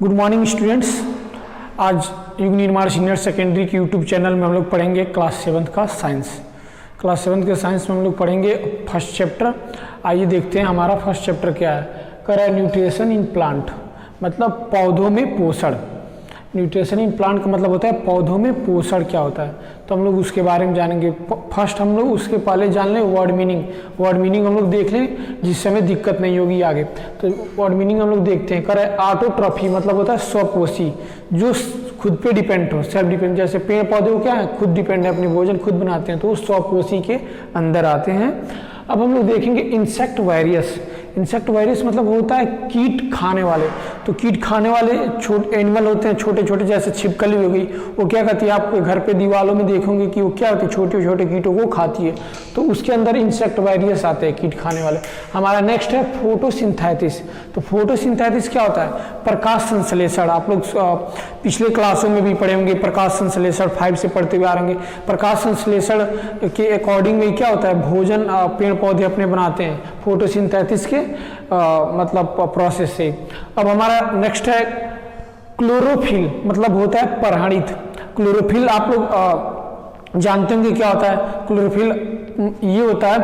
Good morning students. आज युग निर्माण सीनियर सेकेंडरी के यूट्यूब चैनल में हम लोग पढ़ेंगे क्लास 7 का साइंस। क्लास 7 के साइंस में हम लोग पढ़ेंगे फर्स्ट चैप्टर। आइए देखते हैं हमारा फर्स्ट चैप्टर क्या है। करा न्यूट्रिशन इन प्लांट, मतलब पौधों में पोषण। न्यूट्रिशन इन प्लांट का मतलब होता है पौधों में पोषण क्या होता है, तो हम लोग उसके बारे में जानेंगे। फर्स्ट हम लोग उसके पहले जान लें वर्ड मीनिंग। वर्ड मीनिंग हम लोग देख लें जिससे हमें दिक्कत नहीं होगी आगे। तो वर्ड मीनिंग हम लोग देखते हैं। करें ऑटोट्रॉफी मतलब होता है स्वपोषी, जो खुद पे डिपेंड हो, सेल्फ डिपेंड। जैसे पेड़ पौधे को क्या है, खुद डिपेंड है, अपने भोजन खुद बनाते हैं, तो वो स्वपोषी के अंदर आते हैं। अब हम लोग देखेंगे इंसेक्ट वायरस। इंसेक्ट वायरस मतलब होता है कीट खाने वाले। तो कीट खाने वाले छोटे एनिमल होते हैं, छोटे छोटे, जैसे छिपकली हो गई, वो क्या करती है, आप घर पे दीवारों में देखोगे कि वो क्या होती है, छोटे छोटे कीटों को खाती है। तो उसके अंदर इंसेक्ट वायरस आते हैं, कीट खाने वाले। हमारा नेक्स्ट है फोटोसिंथेसिस। तो फोटोसिंथेसिस क्या होता है, प्रकाश संश्लेषण। आप लोग पिछले क्लासों में भी पढ़े होंगे, प्रकाश संश्लेषण 5 से पढ़ते हुए आ रहे हैं। प्रकाश संश्लेषण के अकॉर्डिंग में क्या होता है, भोजन पेड़ पौधे अपने बनाते हैं फोटोसिंथेसिस के मतलब प्रोसेस से। अब हमारा नेक्स्ट है क्लोरोफिल, मतलब होता है परहणित। क्लोरोफिल आप लोग जानते होंगे क्या होता है। क्लोरोफिल ये होता है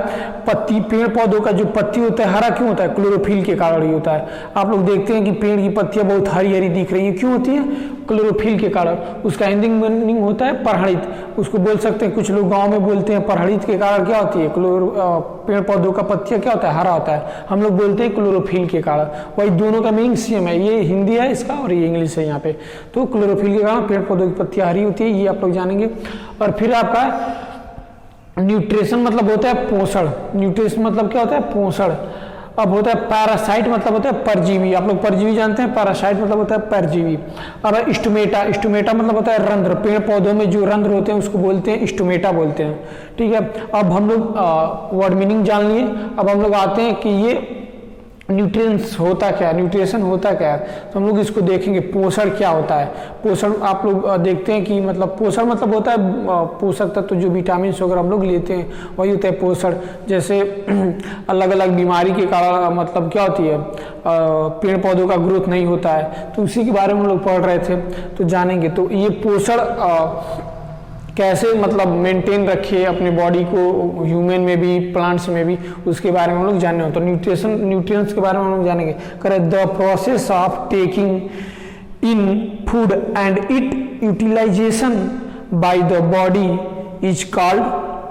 पत्ती, पेड़ पौधों का जो पत्ती होता है हरा क्यों होता है, क्लोरोफिल के कारण ही होता है। आप लोग देखते हैं कि पेड़ की पत्तियां बहुत हरी हरी दिख रही है, क्यों होती है, क्लोरोफिल के कारण। उसका हिंदी मीनिंग होता है परहणित। उसको बोल सकते हैं, कुछ लोग गांव में बोलते हैं परहणित के कारण क्या होती है, पेड़ पौधों का पत्तियां क्या होता है, हरा होता है। हम लोग बोलते हैं क्लोरोफिल के कारण। वही दोनों का मीनिंग सेम है, ये हिंदी है इसका और ये इंग्लिश है यहाँ पे। तो क्लोरोफिल के कारण पेड़ पौधों की पत्तियां हरी होती है, ये आप लोग जानेंगे। और फिर आपका न्यूट्रिशन मतलब होता है पोषण। न्यूट्रिशन मतलब क्या होता है, पोषण। अब होता है पैरासाइट, मतलब होता है परजीवी। आप लोग परजीवी जानते हैं, पैरासाइट मतलब होता है परजीवी। अब स्टोमेटा, स्टोमेटा मतलब होता है रंध्र। पेड़ पौधों में जो रंध्र होते हैं उसको बोलते हैं स्टोमेटा बोलते हैं, ठीक है। अब हम लोग वर्ड मीनिंग जान लिए। अब हम लोग आते हैं कि ये न्यूट्रिएंट्स होता क्या है, न्यूट्रिशन होता क्या है, तो हम लोग इसको देखेंगे। पोषण क्या होता है, पोषण आप लोग देखते हैं कि मतलब पोषण मतलब होता है पोषक तत्व, जो विटामिन वगैरह हम लोग लेते हैं वही होता है पोषण। जैसे अलग अलग बीमारी के कारण मतलब क्या होती है, पेड़ पौधों का ग्रोथ नहीं होता है, तो उसी के बारे में हम लोग पढ़ रहे थे, तो जानेंगे। तो ये पोषण कैसे मतलब मेंटेन रखिए अपने बॉडी को, ह्यूमन में भी प्लांट्स में भी, उसके बारे में हम लोग जाने हो। तो न्यूट्रिएंट्स के बारे में हम लोग जानेंगे। करें the process of taking in food and it utilization by the body is called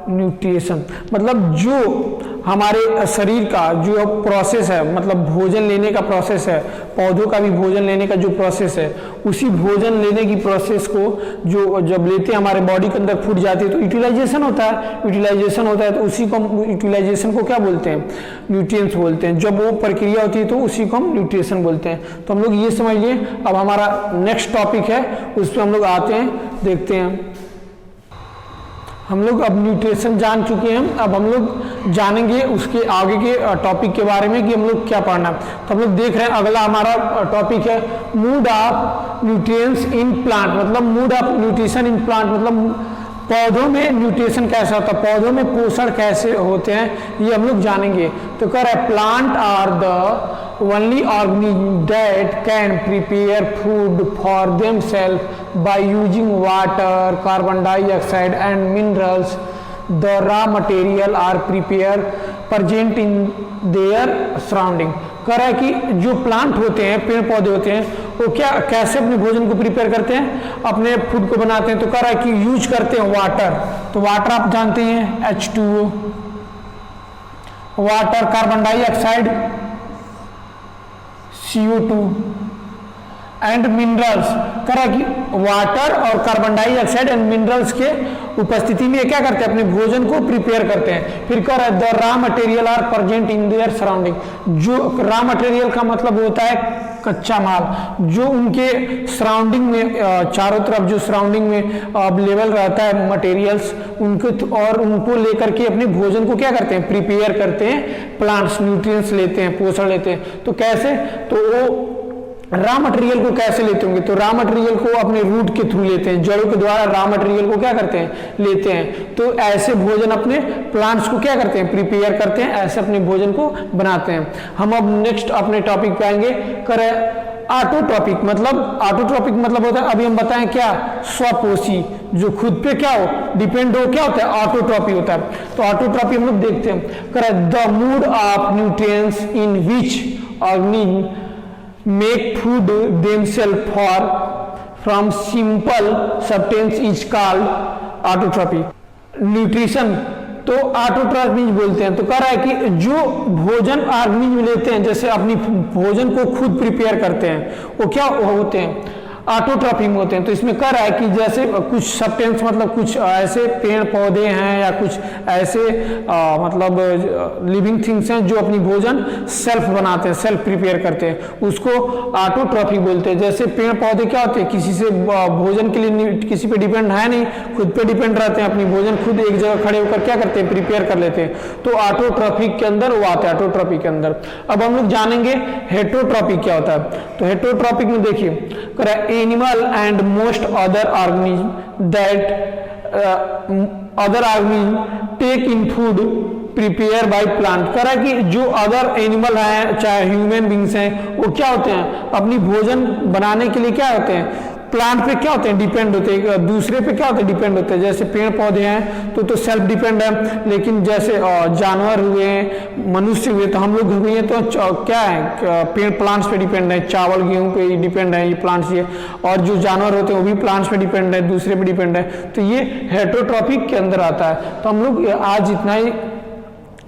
nutrition. मतलब जो हमारे शरीर का जो प्रोसेस है, मतलब भोजन लेने का प्रोसेस है, पौधों का भी भोजन लेने का जो प्रोसेस है, उसी भोजन लेने की प्रोसेस को जो जब लेते हैं हमारे बॉडी के अंदर फूड जाती है तो यूटिलाइजेशन होता है। यूटिलाइजेशन होता है तो उसी को हम यूटिलाइजेशन को क्या बोलते हैं, न्यूट्रिएंट्स बोलते हैं। जब वो प्रक्रिया होती है तो उसी को हम न्यूट्रिशन बोलते हैं। तो हम लोग ये समझिए। अब हमारा नेक्स्ट टॉपिक है, उस पर हम लोग आते हैं, देखते हैं। हम लोग अब न्यूट्रिशन जान चुके हैं, अब हम लोग जानेंगे उसके आगे के टॉपिक के बारे में कि हम लोग क्या पढ़ना है। तो हम लोग देख रहे हैं अगला हमारा टॉपिक है mode of nutrients in plant, मतलब mode of nutrition in plant, मतलब पौधों में न्यूट्रिशन कैसा होता है, पौधों में पोषण कैसे होते हैं, ये हम लोग जानेंगे। तो कह रहा है plant are the only organism that can prepare food for themselves by using water, carbon dioxide and minerals. The raw material are prepared present in their surrounding. कह रहा है कि जो प्लांट होते हैं, पेड़ पौधे होते हैं, वो क्या कैसे अपने भोजन को प्रिपेयर करते हैं, अपने फूड को बनाते हैं। तो कह रहा है कि यूज करते हैं वाटर। तो वाटर आप जानते हैं H2O, water, carbon dioxide CO2 and minerals. करा कि वाटर और कार्बन डाइऑक्साइड एंड मिनरल्स के उपस्थिति में क्या करते हैं, अपने भोजन को प्रिपेयर करते हैं। फिर कह रहा है the raw material are present in their surrounding. जो रॉ मटेरियल का मतलब होता है कच्चा माल, जो उनके सराउंडिंग में चारों तरफ जो सराउंडिंग में अवेलेबल रहता है मटेरियल्स, उनको और उनको लेकर के अपने भोजन को क्या करते हैं, प्रिपेयर करते हैं। प्लांट्स न्यूट्रिएंट्स लेते हैं, पोषण लेते हैं। तो कैसे, तो वो रॉ मटेरियल को कैसे लेते होंगे, तो रॉ मटेरियल को अपने रूट के थ्रू लेते हैं, जड़ों के द्वारा रॉ मटेरियल को क्या करते हैं, लेते हैं। तो ऐसे भोजन अपने प्लांट्स को क्या करते हैं, प्रिपेयर करते हैं, ऐसे अपने भोजन को बनाते हैं। हम अब नेक्स्ट अपने टॉपिक पे आएंगे। करें ऑटोट्रॉपिक मतलब होता है, अभी हम बताएं क्या, स्वपोषी, जो खुद पे क्या हो, डिपेंड हो, क्या होता है, ऑटोट्रॉपी होता है। तो ऑटोट्रॉपी हम लोग देखते हैं, the mode of nutrients in which organism make food themself for from simple substance is called autotrophy. Nutrition तो ऑटोट्रॉपी बोलते हैं। तो कह रहा है कि जो भोजन ऑर्गेनिज्म लेते हैं, जैसे अपनी भोजन को खुद प्रिपेयर करते हैं, वो क्या होते हैं, ऑटोट्रॉपी में होते हैं। तो इसमें कह रहा है कि जैसे कुछ सब्सटेंस मतलब कुछ ऐसे पेड़ पौधे हैं या कुछ ऐसे मतलब लिविंग थिंग्स हैं जो अपनी भोजन सेल्फ बनाते हैं, सेल्फ प्रिपेयर करते हैं, उसको ऑटोट्रॉपी बोलते हैं। जैसे पेड़ पौधे क्या होते हैं, किसी से भोजन के लिए किसी पे डिपेंड है नहीं, खुद पे डिपेंड रहते हैं, अपनी भोजन खुद एक जगह खड़े होकर क्या करते हैं, प्रिपेयर कर लेते हैं। तो ऑटोट्रॉपी के अंदर वो आता है, ऑटोट्रॉपी के अंदर। अब हम लोग जानेंगे हेटेरोट्रॉपी क्या होता है। तो हेटेरोट्रॉपिक में देखिए, animal and most other organisms take in food prepared by plant। कह रहा है कि जो अदर एनिमल हैं, चाहे ह्यूमन बींग्स हैं, वो क्या होते हैं, अपनी भोजन बनाने के लिए क्या होते हैं, प्लांट पे क्या होते हैं, डिपेंड होते हैं, दूसरे पे क्या होते हैं, डिपेंड होते हैं। जैसे पेड़ पौधे हैं तो सेल्फ डिपेंड है, लेकिन जैसे जानवर हुए, मनुष्य हुए, तो हम लोग हुए तो क्या है, पेड़ प्लांट्स पे डिपेंड है, चावल गेहूं पे डिपेंड है, ये प्लांट्स ये, और जो जानवर होते हैं वो भी प्लांट्स पे डिपेंड है, दूसरे पे डिपेंड है। तो ये हेटेरोट्रॉपिक के अंदर आता है। तो हम लोग आज इतना ही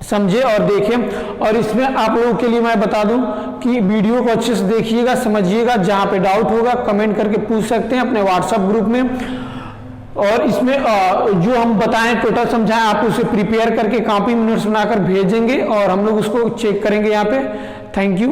समझे और देखें। और इसमें आप लोगों के लिए मैं बता दूं कि वीडियो को अच्छे से देखिएगा, समझिएगा, जहां पे डाउट होगा कमेंट करके पूछ सकते हैं अपने व्हाट्सएप ग्रुप में। और इसमें जो हम बताएं, टोटल समझाएं, आप उसे प्रिपेयर करके कॉपी में नोट्स बनाकर भेजेंगे और हम लोग उसको चेक करेंगे यहाँ पे। Thank you.